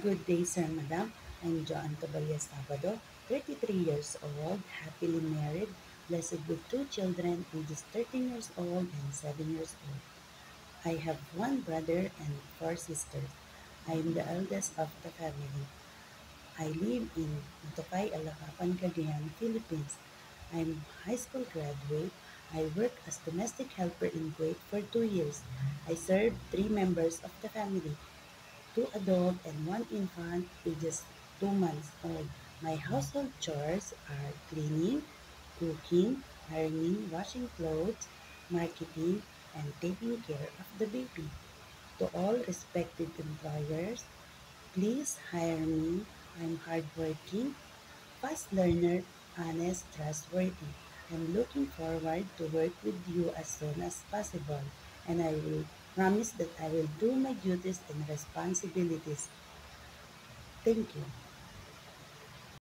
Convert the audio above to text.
Good day, sir, madam. I'm Joan Tobias Sabado, 33 years old, happily married, blessed with two children, ages 13 years old and 7 years old. I have one brother and four sisters. I am the eldest of the family. I live in Motokay, Alacapan, Cagayan, Philippines. I'm a high school graduate. I work as domestic helper in Kuwait for 2 years. I serve three members of the family, two adult and one infant ages 2 months old. My household chores are cleaning, cooking, ironing, washing clothes, marketing, and taking care of the baby. To all respected employers, please hire me. I'm hardworking, fast learner, honest, trustworthy. I'm looking forward to work with you as soon as possible, and I will promise that I will do my duties and responsibilities. Thank you.